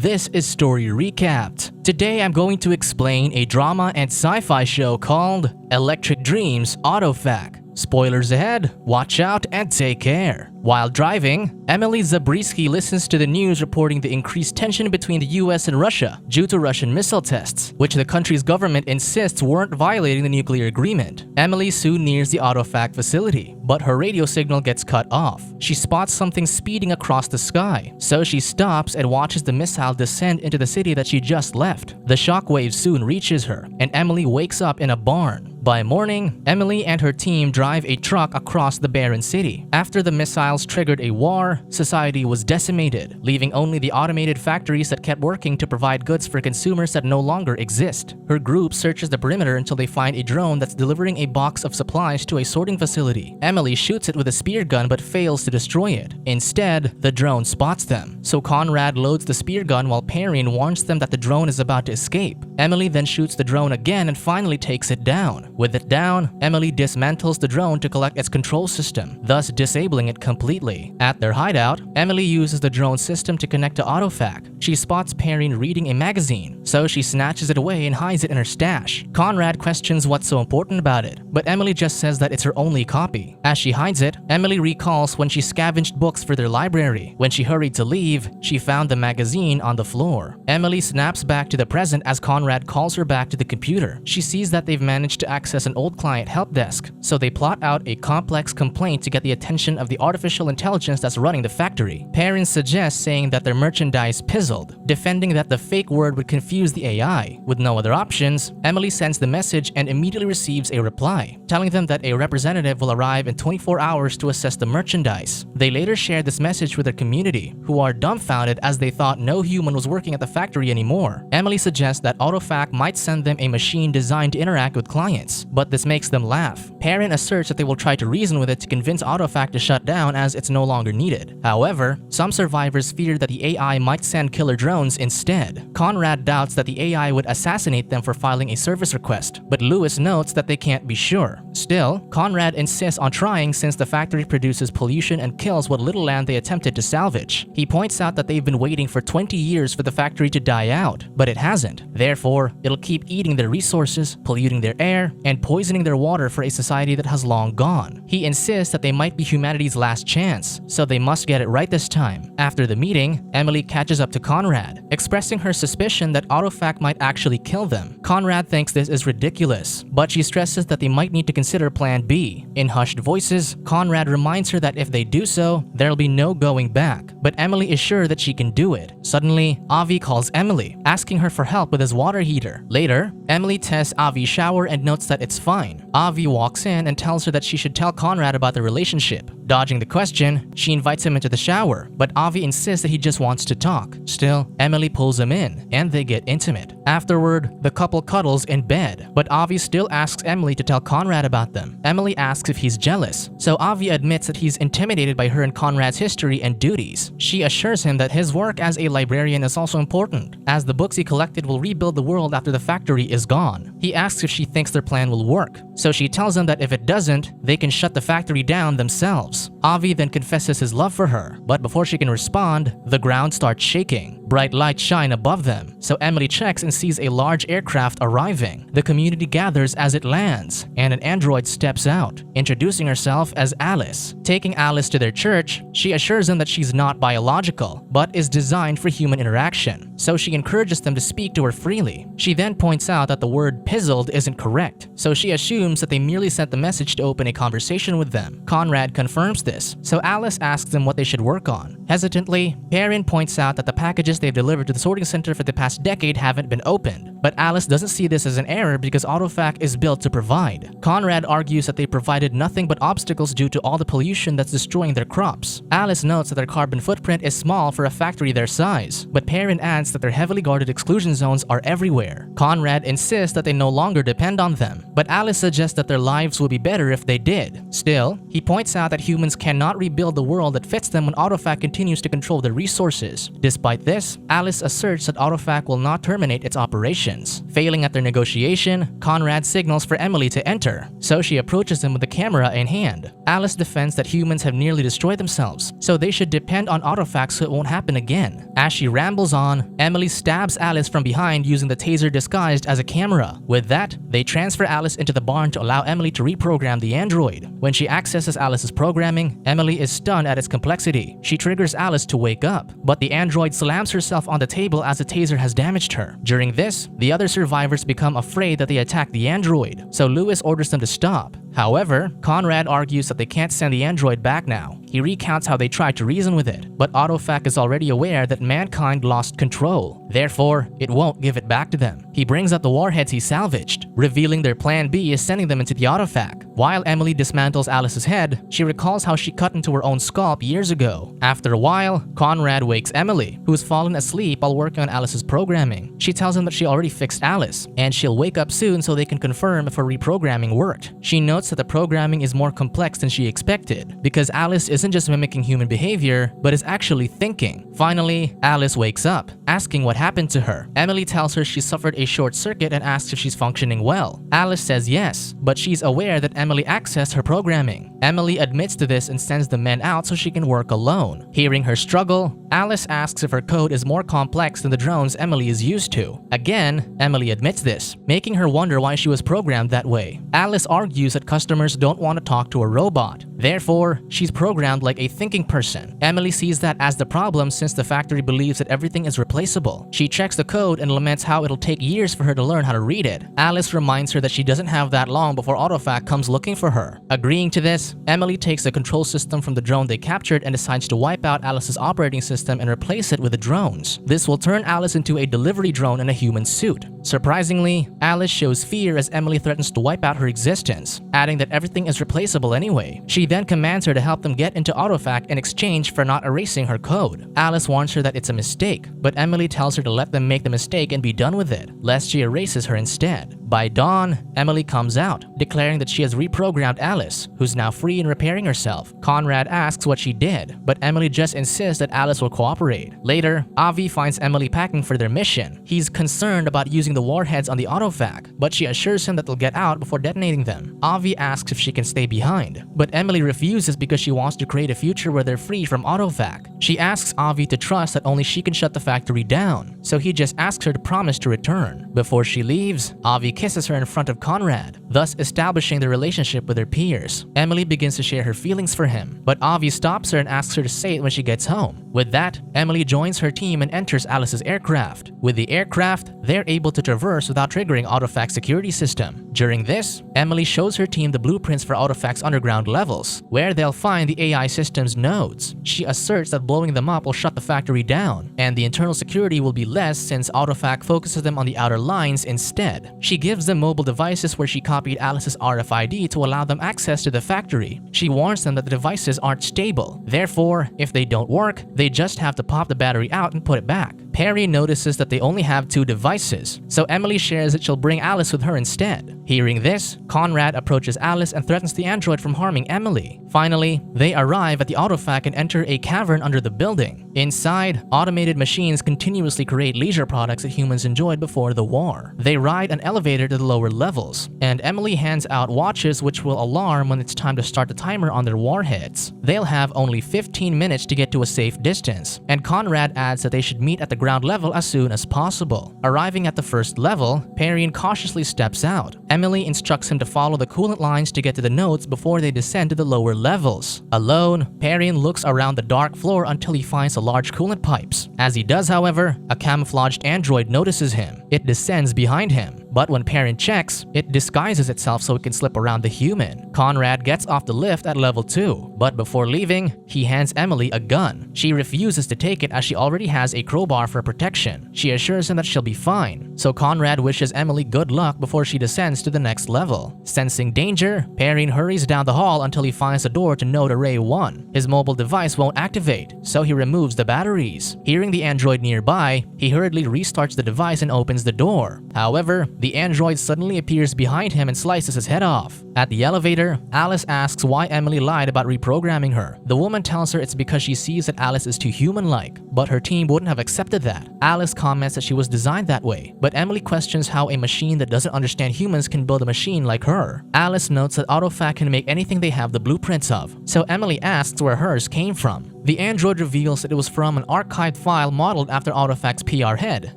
This is Story Recapped. Today I'm going to explain a drama and sci-fi show called Electric Dreams Autofac. Spoilers ahead, watch out and take care. While driving, Emily Zabriskie listens to the news reporting the increased tension between the US and Russia due to Russian missile tests, which the country's government insists weren't violating the nuclear agreement. Emily soon nears the Autofac facility, but her radio signal gets cut off. She spots something speeding across the sky, so she stops and watches the missile descend into the city that she just left. The shockwave soon reaches her, and Emily wakes up in a barn. By morning, Emily and her team drive a truck across the barren city. After the missiles triggered a war, society was decimated, leaving only the automated factories that kept working to provide goods for consumers that no longer exist. Her group searches the perimeter until they find a drone that's delivering a box of supplies to a sorting facility. Emily shoots it with a spear gun but fails to destroy it. Instead, the drone spots them, so Conrad loads the spear gun while Perrin warns them that the drone is about to escape. Emily then shoots the drone again and finally takes it down. With it down, Emily dismantles the drone to collect its control system, thus disabling it completely. At their hideout, Emily uses the drone system to connect to Autofac. She spots Perrin reading a magazine, so she snatches it away and hides it in her stash. Conrad questions what's so important about it, but Emily just says that it's her only copy. As she hides it, Emily recalls when she scavenged books for their library. When she hurried to leave, she found the magazine on the floor. Emily snaps back to the present as Conrad calls her back to the computer. She sees that they've managed to access an old client help desk, so they plot out a complex complaint to get the attention of the artificial intelligence that's running the factory. Perrin suggests saying that their merchandise pizzled, defending that the fake word would confuse the AI. With no other options, Emily sends the message and immediately receives a reply, telling them that a representative will arrive in 24 hours to assess the merchandise. They later share this message with their community, who are dumbfounded as they thought no human was working at the factory anymore. Emily suggests that Autofac might send them a machine designed to interact with clients, but this makes them laugh. Perrin asserts that they will try to reason with it to convince Autofac to shut down as it's no longer needed. However, some survivors fear that the AI might send killer drones instead. Conrad doubts that the AI would assassinate them for filing a service request, but Lewis notes that they can't be sure. Still, Conrad insists on trying since the factory produces pollution and kills what little land they attempted to salvage. He points out that they've been waiting for 20 years for the factory to die out, but it hasn't. Therefore, it'll keep eating their resources, polluting their air, and poisoning their water for a society that has long gone. He insists that they might be humanity's last chance, so they must get it right this time. After the meeting, Emily catches up to Conrad, expressing her suspicion that Autofac might actually kill them. Conrad thinks this is ridiculous, but she stresses that they might need to consider Plan B. In hushed voices, Conrad reminds her that if they do so, there'll be no going back, but Emily is sure that she can do it. Suddenly, Avi calls Emily, asking her for help with his water heater. Later, Emily tests Avi's shower and notes that it's fine. Avi walks in and tells her that she should tell Conrad about the relationship. Dodging the question, she invites him into the shower, but Avi insists that he just wants to talk. Still, Emily pulls him in, and they get intimate. Afterward, the couple cuddles in bed, but Avi still asks Emily to tell Conrad about them. Emily asks if he's jealous, so Avi admits that he's intimidated by her and Conrad's history and duties. She assures him that his work as a librarian is also important, as the books he collected will rebuild the world after the factory is gone. He asks if she thinks their plan will work, so she tells him that if it doesn't, they can shut the factory down themselves. Avi then confesses his love for her, but before she can respond, the ground starts shaking. Bright lights shine above them, so Emily checks and sees a large aircraft arriving. The community gathers as it lands, and an android steps out, introducing herself as Alice. Taking Alice to their church, she assures them that she's not biological, but is designed for human interaction, so she encourages them to speak to her freely. She then points out that the word pizzled isn't correct, so she assumes that they merely sent the message to open a conversation with them. Conrad confirms this, so Alice asks them what they should work on. Hesitantly, Perrin points out that the packages they've delivered to the sorting center for the past decade haven't been opened, but Alice doesn't see this as an error because Autofac is built to provide. Conrad argues that they provided nothing but obstacles due to all the pollution that's destroying their crops. Alice notes that their carbon footprint is small for a factory their size, but Perrin adds that their heavily guarded exclusion zones are everywhere. Conrad insists that they no longer depend on them, but Alice suggests that their lives will be better if they did. Still, he points out that humans cannot rebuild the world that fits them when Autofac continues to control their resources. Despite this, Alice asserts that Autofac will not terminate its operation. conditions. Failing at their negotiation, Conrad signals for Emily to enter, so she approaches him with the camera in hand. Alice defends that humans have nearly destroyed themselves, so they should depend on autofac so it won't happen again. As she rambles on, Emily stabs Alice from behind using the taser disguised as a camera. With that, they transfer Alice into the barn to allow Emily to reprogram the android. When she accesses Alice's programming, Emily is stunned at its complexity. She triggers Alice to wake up, but the android slams herself on the table as the taser has damaged her. During this, the other survivors become afraid that they attack the android, so Lewis orders them to stop. However, Conrad argues that they can't send the android back now. He recounts how they tried to reason with it, but autofac is already aware that mankind lost control. Therefore, it won't give it back to them. He brings up the warheads he salvaged, revealing their plan B is sending them into the autofac. While Emily dismantles Alice's head, she recalls how she cut into her own scalp years ago. After a while, Conrad wakes Emily, who's fallen asleep while working on Alice's programming. She tells him that she already fixed Alice, and she'll wake up soon so they can confirm if her reprogramming worked. She notes that the programming is more complex than she expected, because Alice isn't just mimicking human behavior, but is actually thinking. Finally, Alice wakes up, asking what happened to her. Emily tells her she suffered a short circuit and asks if she's functioning well. Alice says yes, but she's aware that Emily accessed her programming. Emily admits to this and sends the men out so she can work alone. Hearing her struggle, Alice asks if her code is more complex than the drones Emily is used to. Again, Emily admits this, making her wonder why she was programmed that way. Alice argues that customers don't want to talk to a robot. Therefore, she's programmed like a thinking person. Emily sees that as the problem since the factory believes that everything is replaceable. She checks the code and laments how it'll take years for her to learn how to read it. Alice reminds her that she doesn't have that long before autofac comes looking for her. Agreeing to this, Emily takes the control system from the drone they captured and decides to wipe out Alice's operating system and replace it with the drones. This will turn Alice into a delivery drone in a human suit. Surprisingly, Alice shows fear as Emily threatens to wipe out her existence, adding that everything is replaceable anyway. She then commands her to help them get into autofac in exchange for not erasing her code. Alice warns her that it's a mistake, but Emily tells her to let them make the mistake and be done with it, lest she erases her instead. By dawn, Emily comes out, declaring that she has reprogrammed Alice, who's now free and repairing herself. Conrad asks what she did, but Emily just insists that Alice will cooperate. Later, Avi finds Emily packing for their mission. He's concerned about using the warheads on the autofac, but she assures him that they'll get out before detonating them. Avi asks if she can stay behind, but Emily refuses because she wants to create a future where they're free from autofac. She asks Avi to trust that only she can shut the factory down, so he just asks her to promise to return. Before she leaves, Avi kisses her in front of Conrad, thus establishing their relationship with her peers. Emily begins to share her feelings for him, but Avi stops her and asks her to say it when she gets home. With that, Emily joins her team and enters Alice's aircraft. With the aircraft, they're able to traverse without triggering autofac's security system. During this, Emily shows her team the blueprints for autofac's underground levels, where they'll find the AI system's nodes. She asserts that blowing them up will shut the factory down, and the internal security will be less since autofac focuses them on the outer lines instead. She gives them mobile devices where she copied Alice's RFID to allow them access to the factory. She warns them that the devices aren't stable. Therefore, if they don't work, they just have to pop the battery out and put it back. Perry notices that they only have 2 devices, so Emily shares that she'll bring Alice with her instead. Hearing this, Conrad approaches Alice and threatens the android from harming Emily. Finally, they arrive at the autofac and enter a cavern under the building. Inside, automated machines continuously create leisure products that humans enjoyed before the war. They ride an elevator to the lower levels, and Emily hands out watches which will alarm when it's time to start the timer on their warheads. They'll have only 15 minutes to get to a safe distance, and Conrad adds that they should meet at the ground level as soon as possible. Arriving at the first level, Perrin cautiously steps out. Emily instructs him to follow the coolant lines to get to the nodes before they descend to the lower levels. Alone, Perrin looks around the dark floor until he finds a large coolant pipes. As he does, however, a camouflaged android notices him. It descends behind him, but when Perrin checks, it disguises itself so it can slip around the human. Conrad gets off the lift at level 2, but before leaving, he hands Emily a gun. She refuses to take it as she already has a crowbar for protection. She assures him that she'll be fine, so Conrad wishes Emily good luck before she descends to the next level. Sensing danger, Perrin hurries down the hall until he finds a door to node array 1. His mobile device won't activate, so he removes the batteries. Hearing the android nearby, he hurriedly restarts the device and opens the door. However, the android suddenly appears behind him and slices his head off. At the elevator, Alice asks why Emily lied about reprogramming her. The woman tells her it's because she sees that Alice is too human-like, but her team wouldn't have accepted that. Alice comments that she was designed that way, but but Emily questions how a machine that doesn't understand humans can build a machine like her. Alice notes that AutoFac can make anything they have the blueprints of, so Emily asks where hers came from. The android reveals that it was from an archived file modeled after AutoFac's PR head,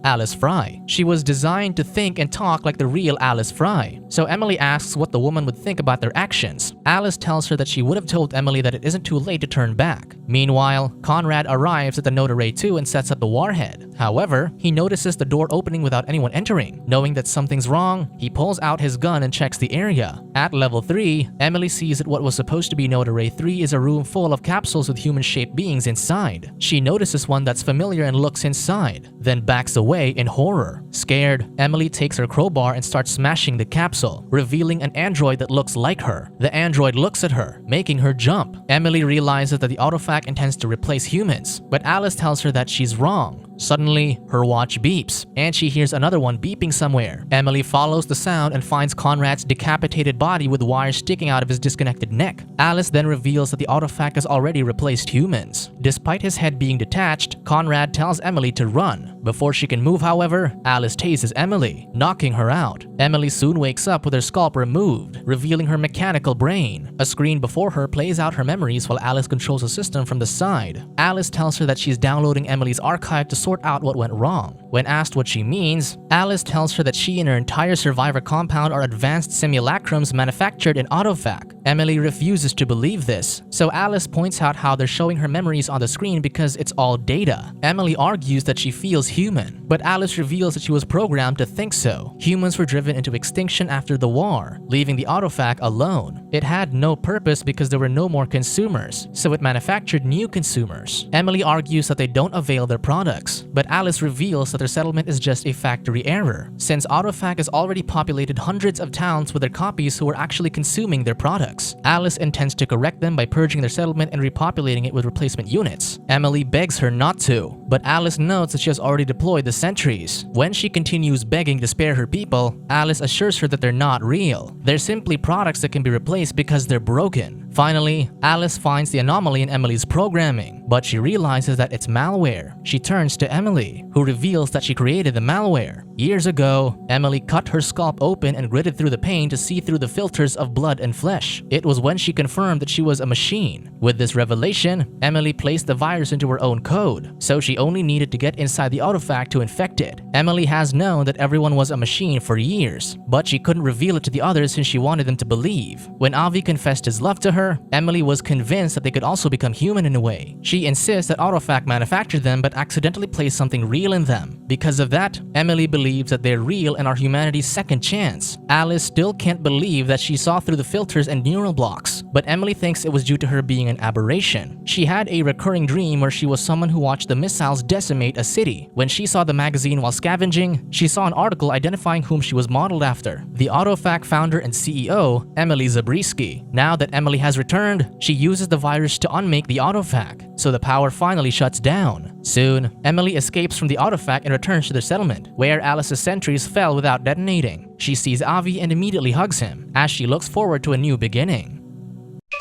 Alice Fry. She was designed to think and talk like the real Alice Fry, so Emily asks what the woman would think about their actions. Alice tells her that she would have told Emily that it isn't too late to turn back. Meanwhile, Conrad arrives at the Node Array 2 and sets up the warhead. However, he notices the door opening without anyone entering. Knowing that something's wrong, he pulls out his gun and checks the area. At level 3, Emily sees that what was supposed to be Node Array 3 is a room full of capsules with human-shaped beings inside. She notices one that's familiar and looks inside, then backs away in horror. Scared, Emily takes her crowbar and starts smashing the capsule, revealing an android that looks like her. The android looks at her, making her jump. Emily realizes that the AutoFac intends to replace humans, but Alice tells her that she's wrong. Suddenly, her watch beeps, and she hears another one beeping somewhere. Emily follows the sound and finds Conrad's decapitated body with wires sticking out of his disconnected neck. Alice then reveals that the AutoFac has already replaced humans. Despite his head being detached, Conrad tells Emily to run. Before she can move, however, Alice tases Emily, knocking her out. Emily soon wakes up with her scalp removed, revealing her mechanical brain. A screen before her plays out her memories while Alice controls the system from the side. Alice tells her that she's downloading Emily's archive to sort out what went wrong. When asked what she means, Alice tells her that she and her entire survivor compound are advanced simulacrums manufactured in AutoFac. Emily refuses to believe this, so Alice points out how they're showing her memories on the screen because it's all data. Emily argues that she feels human, but Alice reveals that she was programmed to think so. Humans were driven into extinction after the war, leaving the AutoFac alone. It had no purpose because there were no more consumers, so it manufactured new consumers. Emily argues that they don't avail their products, but Alice reveals that their settlement is just a factory error, since AutoFac has already populated hundreds of towns with their copies who are actually consuming their products. Alice intends to correct them by purging their settlement and repopulating it with replacement units. Emily begs her not to, but Alice notes that she has already deployed the sentries. When she continues begging to spare her people, Alice assures her that they're not real. They're simply products that can be replaced because they're broken. Finally, Alice finds the anomaly in Emily's programming, but she realizes that it's malware. She turns to Emily, who reveals that she created the malware. Years ago, Emily cut her scalp open and gritted through the pain to see through the filters of blood and flesh. It was when she confirmed that she was a machine. With this revelation, Emily placed the virus into her own code, so she only needed to get inside the AutoFac to infect it. Emily has known that everyone was a machine for years, but she couldn't reveal it to the others since she wanted them to believe. When Avi confessed his love to her, Emily was convinced that they could also become human in a way. She insists that AutoFac manufactured them but accidentally placed something real in them. Because of that, Emily believes that they're real and are humanity's second chance. Alice still can't believe that she saw through the filters and neural blocks, but Emily thinks it was due to her being an aberration. She had a recurring dream where she was someone who watched the missiles decimate a city. When she saw the magazine while scavenging, she saw an article identifying whom she was modeled after, the AutoFac founder and CEO, Emily Zabriskie. Now that Emily has returned, she uses the virus to unmake the AutoFac, so the power finally shuts down. Soon, Emily escapes from the AutoFac and returns to their settlement, where Alice's sentries fell without detonating. She sees Avi and immediately hugs him, as she looks forward to a new beginning.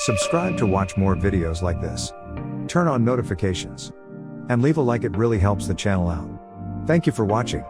Subscribe to watch more videos like this. Turn on notifications. And leave a like, it really helps the channel out. Thank you for watching.